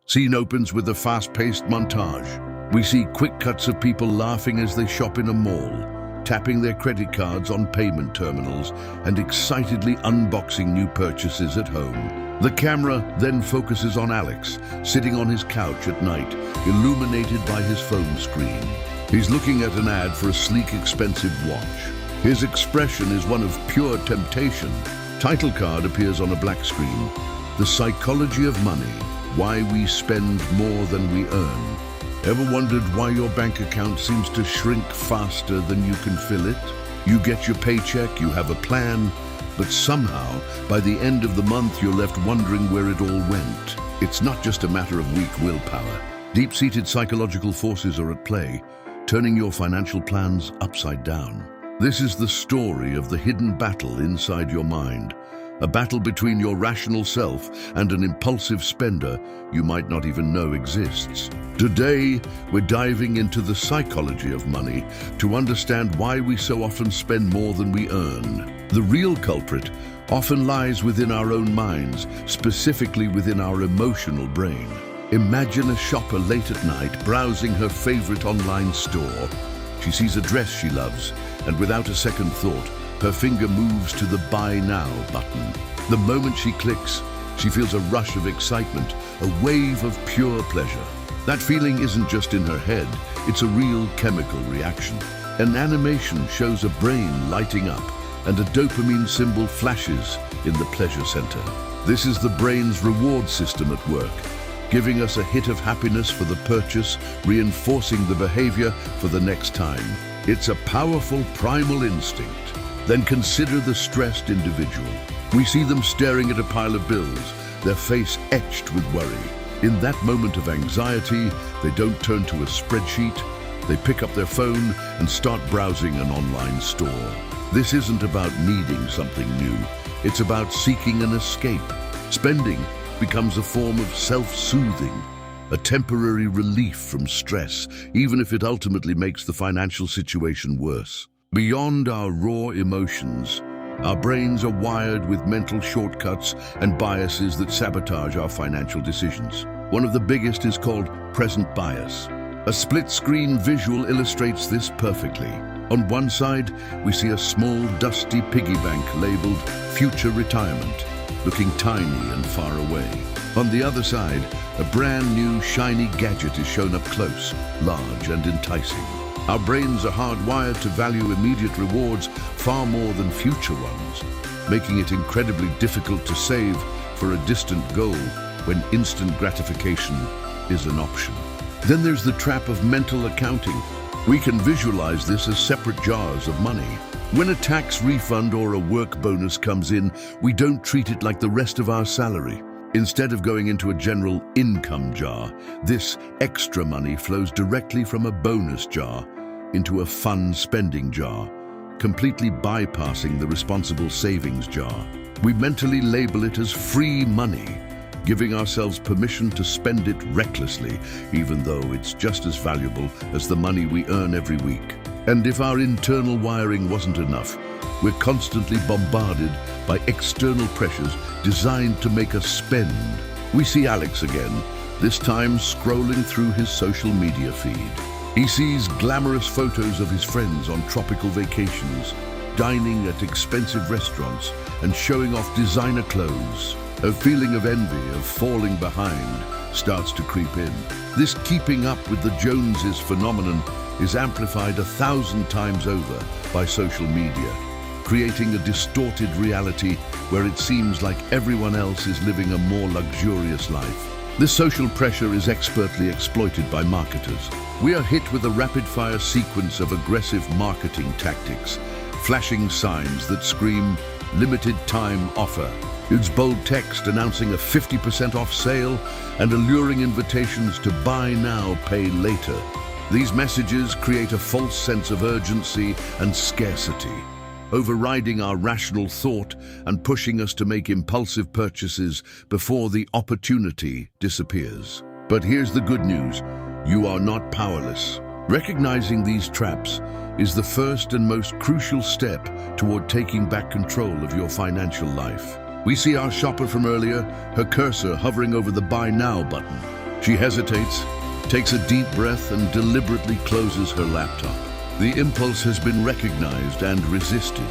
Scene opens with a fast-paced montage. We see quick cuts of people laughing as they shop in a mall, tapping their credit cards on payment terminals and excitedly unboxing new purchases at home. The camera then focuses on Alex, sitting on his couch at night, illuminated by his phone screen. He's looking at an ad for a sleek, expensive watch. His expression is one of pure temptation. Title card appears on a black screen. The Psychology of Money, Why We Spend More Than We Earn. Ever wondered why your bank account seems to shrink faster than you can fill it? You get your paycheck, you have a plan, but somehow, by the end of the month, you're left wondering where it all went. It's not just a matter of weak willpower. Deep-seated psychological forces are at play, turning your financial plans upside down. This is the story of the hidden battle inside your mind, a battle between your rational self and an impulsive spender you might not even know exists. Today, we're diving into the psychology of money to understand why we so often spend more than we earn. The real culprit often lies within our own minds, specifically within our emotional brain. Imagine a shopper late at night browsing her favorite online store. She sees a dress she loves, and without a second thought, her finger moves to the Buy Now button. The moment she clicks, she feels a rush of excitement, a wave of pure pleasure. That feeling isn't just in her head, it's a real chemical reaction. An animation shows a brain lighting up, and a dopamine symbol flashes in the pleasure center. This is the brain's reward system at work, giving us a hit of happiness for the purchase, reinforcing the behavior for the next time. It's a powerful primal instinct. Then consider the stressed individual. We see them staring at a pile of bills, their face etched with worry. In that moment of anxiety, they don't turn to a spreadsheet. They pick up their phone and start browsing an online store. This isn't about needing something new. It's about seeking an escape. Spending becomes a form of self-soothing, a temporary relief from stress, even if it ultimately makes the financial situation worse. Beyond our raw emotions, our brains are wired with mental shortcuts and biases that sabotage our financial decisions. One of the biggest is called present bias. A split-screen visual illustrates this perfectly. On one side, we see a small, dusty piggy bank labeled Future Retirement, looking tiny and far away. On the other side, a brand new shiny gadget is shown up close, large and enticing. Our brains are hardwired to value immediate rewards far more than future ones, making it incredibly difficult to save for a distant goal when instant gratification is an option. Then there's the trap of mental accounting. We can visualize this as separate jars of money. When a tax refund or a work bonus comes in, we don't treat it like the rest of our salary. Instead of going into a general income jar, this extra money flows directly from a bonus jar into a fun spending jar, completely bypassing the responsible savings jar. We mentally label it as free money, giving ourselves permission to spend it recklessly, even though it's just as valuable as the money we earn every week. And if our internal wiring wasn't enough, we're constantly bombarded by external pressures designed to make us spend. We see Alex again, this time scrolling through his social media feed. He sees glamorous photos of his friends on tropical vacations, dining at expensive restaurants, and showing off designer clothes. A feeling of envy, of falling behind, starts to creep in. This keeping up with the Joneses phenomenon is amplified 1,000 times over by social media, creating a distorted reality where it seems like everyone else is living a more luxurious life. This social pressure is expertly exploited by marketers. We are hit with a rapid-fire sequence of aggressive marketing tactics, flashing signs that scream, "Limited time offer." It's bold text announcing a 50% off sale and alluring invitations to buy now, pay later. These messages create a false sense of urgency and scarcity, overriding our rational thought and pushing us to make impulsive purchases before the opportunity disappears. But here's the good news: you are not powerless. Recognizing these traps is the first and most crucial step toward taking back control of your financial life. We see our shopper from earlier, her cursor hovering over the Buy Now button. She hesitates, takes a deep breath, and deliberately closes her laptop. The impulse has been recognized and resisted.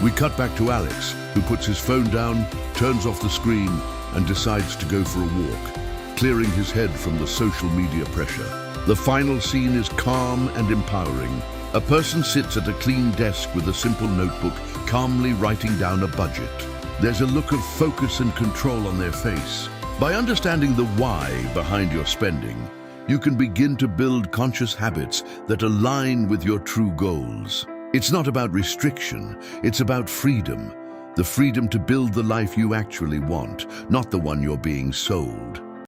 We cut back to Alex, who puts his phone down, turns off the screen, and decides to go for a walk, clearing his head from the social media pressure. The final scene is calm and empowering. A person sits at a clean desk with a simple notebook, calmly writing down a budget. There's a look of focus and control on their face. By understanding the why behind your spending, you can begin to build conscious habits that align with your true goals. It's not about restriction, it's about freedom. The freedom to build the life you actually want, not the one you're being sold.